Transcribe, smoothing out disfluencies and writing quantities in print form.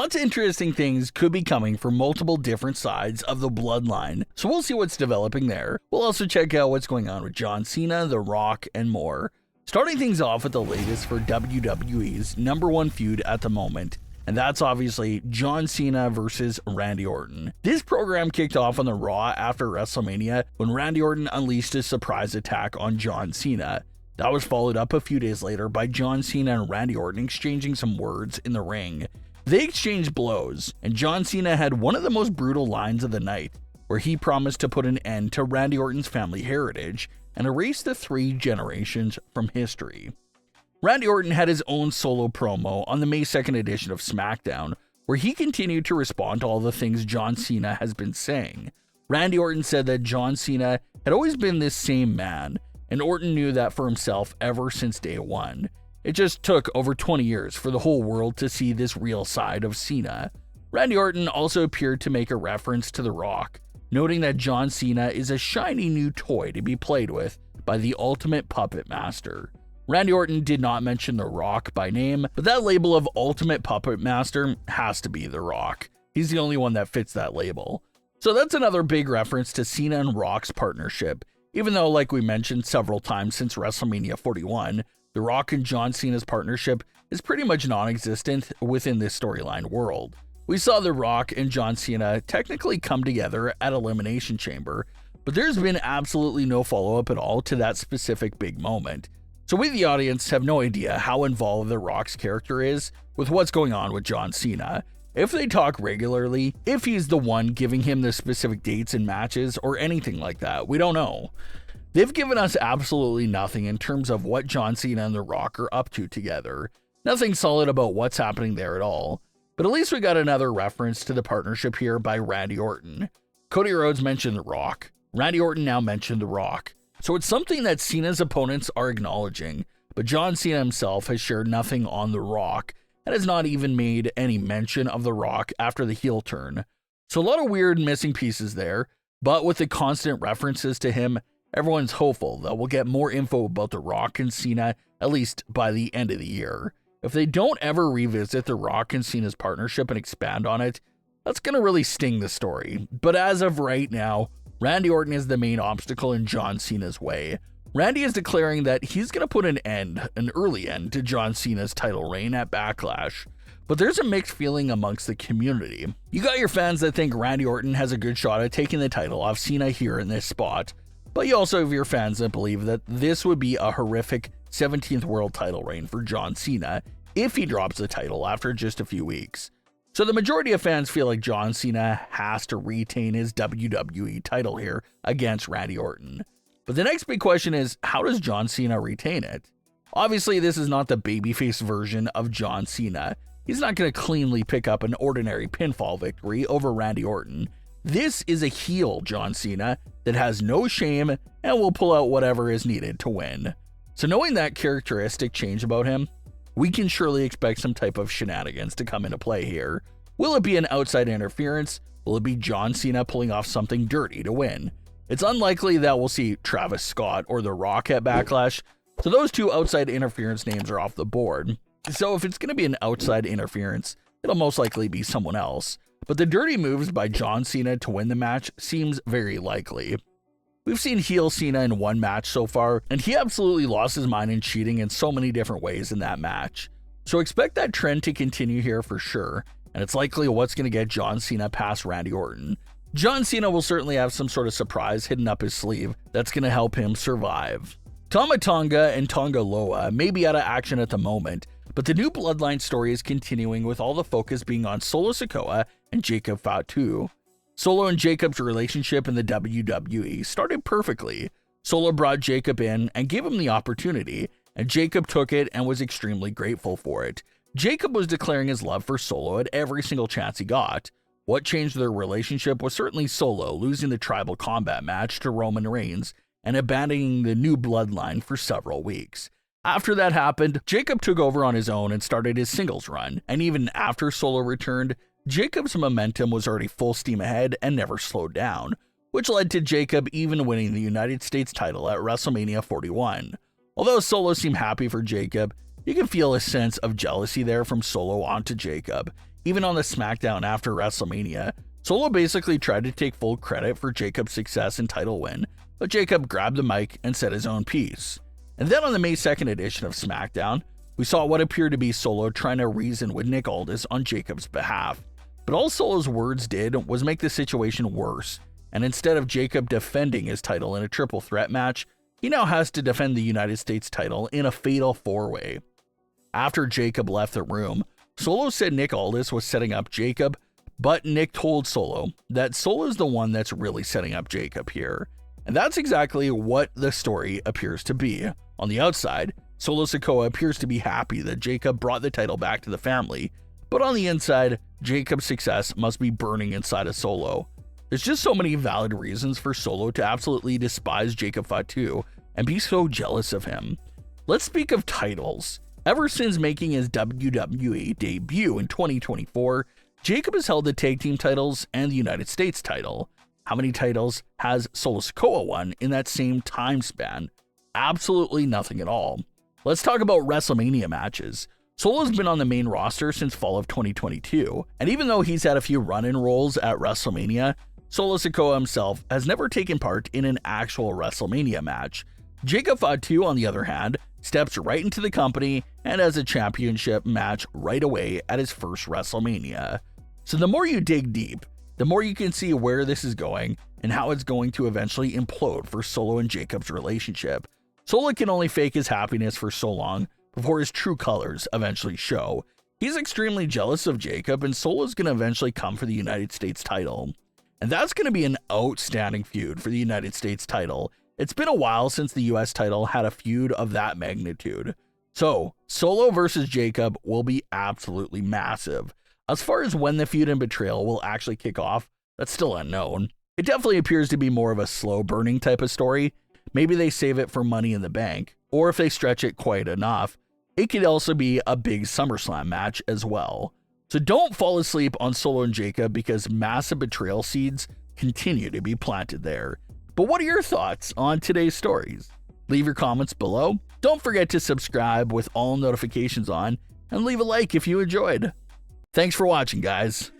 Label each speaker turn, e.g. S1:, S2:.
S1: Lots of interesting things could be coming from multiple different sides of the bloodline, so we'll see what's developing there. We'll also check out what's going on with John Cena, The Rock, and more. Starting things off with the latest for WWE's #1 feud at the moment, and that's obviously John Cena versus Randy Orton. This program kicked off on the Raw after WrestleMania when Randy Orton unleashed a surprise attack on John Cena. That was followed up a few days later by John Cena and Randy Orton exchanging some words in the ring. They exchanged blows, and John Cena had one of the most brutal lines of the night, where he promised to put an end to Randy Orton's family heritage and erase the 3 generations from history. Randy Orton had his own solo promo on the May 2nd edition of SmackDown, where he continued to respond to all the things John Cena has been saying. Randy Orton said that John Cena had always been this same man, and Orton knew that for himself ever since day one. It just took over 20 years for the whole world to see this real side of Cena. Randy Orton also appeared to make a reference to The Rock, noting that John Cena is a shiny new toy to be played with by the ultimate puppet master. Randy Orton did not mention The Rock by name, but that label of ultimate puppet master has to be The Rock. He's the only one that fits that label. So that's another big reference to Cena and Rock's partnership, even though, like we mentioned several times since WrestleMania 41, The Rock and John Cena's partnership is pretty much non-existent within this storyline world. We saw The Rock and John Cena technically come together at Elimination Chamber, but there's been absolutely no follow-up at all to that specific big moment. So we, the audience, have no idea how involved The Rock's character is with what's going on with John Cena. If they talk regularly, if he's the one giving him the specific dates and matches, or anything like that, we don't know. They've given us absolutely nothing in terms of what John Cena and The Rock are up to together. Nothing solid about what's happening there at all. But at least we got another reference to the partnership here by Randy Orton. Cody Rhodes mentioned The Rock. Randy Orton now mentioned The Rock. So it's something that Cena's opponents are acknowledging, but John Cena himself has shared nothing on The Rock and has not even made any mention of The Rock after the heel turn. So a lot of weird missing pieces there, but with the constant references to him, everyone's hopeful that we'll get more info about The Rock and Cena, at least by the end of the year. If they don't ever revisit The Rock and Cena's partnership and expand on it, that's going to really sting the story. But as of right now, Randy Orton is the main obstacle in John Cena's way. Randy is declaring that he's going to put an early end to John Cena's title reign at Backlash. But there's a mixed feeling amongst the community. You got your fans that think Randy Orton has a good shot at taking the title off Cena here in this spot. But you also have your fans that believe that this would be a horrific 17th world title reign for John Cena if he drops the title after just a few weeks. So the majority of fans feel like John Cena has to retain his WWE title here against Randy Orton. But the next big question is, how does John Cena retain it? Obviously, this is not the babyface version of John Cena. He's not going to cleanly pick up an ordinary pinfall victory over Randy Orton. This is a heel John Cena that has no shame and will pull out whatever is needed to win. So knowing that characteristic change about him, we can surely expect some type of shenanigans to come into play here. Will it be an outside interference? Will it be John Cena pulling off something dirty to win? It's unlikely that we'll see Travis Scott or The Rock at Backlash, so those two outside interference names are off the board. So if it's going to be an outside interference, it'll most likely be someone else. But the dirty moves by John Cena to win the match seems very likely. We've seen heel Cena in one match so far, and he absolutely lost his mind in cheating in so many different ways in that match. So expect that trend to continue here for sure, and it's likely what's going to get John Cena past Randy Orton. John Cena will certainly have some sort of surprise hidden up his sleeve that's going to help him survive. Tama Tonga and Tonga Loa may be out of action at the moment, but the new Bloodline story is continuing with all the focus being on Solo Sikoa and Jacob Fatu. Solo and Jacob's relationship in the WWE started perfectly. Solo brought Jacob in and gave him the opportunity, and Jacob took it and was extremely grateful for it. Jacob was declaring his love for Solo at every single chance he got. What changed their relationship was certainly Solo losing the tribal combat match to Roman Reigns and abandoning the new Bloodline for several weeks. After that happened, Jacob took over on his own and started his singles run, and even after Solo returned, Jacob's momentum was already full steam ahead and never slowed down, which led to Jacob even winning the United States title at WrestleMania 41. Although Solo seemed happy for Jacob, you can feel a sense of jealousy there from Solo onto Jacob. Even on the Smackdown after WrestleMania, Solo basically tried to take full credit for Jacob's success and title win, but Jacob grabbed the mic and said his own piece. And then on the May 2nd edition of SmackDown, we saw what appeared to be Solo trying to reason with Nick Aldis on Jacob's behalf. But all Solo's words did was make the situation worse, and instead of Jacob defending his title in a triple threat match, he now has to defend the United States title in a fatal 4-way. After Jacob left the room, Solo said Nick Aldis was setting up Jacob, but Nick told Solo that Solo's the one that's really setting up Jacob here. And that's exactly what the story appears to be. On the outside, Solo Sikoa appears to be happy that Jacob brought the title back to the family, but on the inside, Jacob's success must be burning inside of Solo. There's just so many valid reasons for Solo to absolutely despise Jacob Fatu and be so jealous of him. Let's speak of titles. Ever since making his WWE debut in 2024, Jacob has held the tag team titles and the United States title. How many titles has Solo Sikoa won in that same time span? Absolutely nothing at all. Let's talk about WrestleMania matches. Solo's been on the main roster since fall of 2022, and even though he's had a few run-in roles at WrestleMania, Solo Sikoa himself has never taken part in an actual WrestleMania match. Jacob Fatu, on the other hand, steps right into the company and has a championship match right away at his first WrestleMania. So the more you dig deep, the more you can see where this is going and how it's going to eventually implode for Solo and Jacob's relationship. Solo can only fake his happiness for so long before his true colors eventually show. He's extremely jealous of Jacob, and Solo's going to eventually come for the United States title. And that's going to be an outstanding feud for the United States title. It's been a while since the US title had a feud of that magnitude. So, Solo versus Jacob will be absolutely massive. As far as when the feud and betrayal will actually kick off, that's still unknown. It definitely appears to be more of a slow burning type of story. Maybe they save it for Money in the Bank, or if they stretch it quite enough, it could also be a big SummerSlam match as well. So don't fall asleep on Solo and Jacob because massive betrayal seeds continue to be planted there. But what are your thoughts on today's stories? Leave your comments below. Don't forget to subscribe with all notifications on, and leave a like if you enjoyed. Thanks for watching, guys.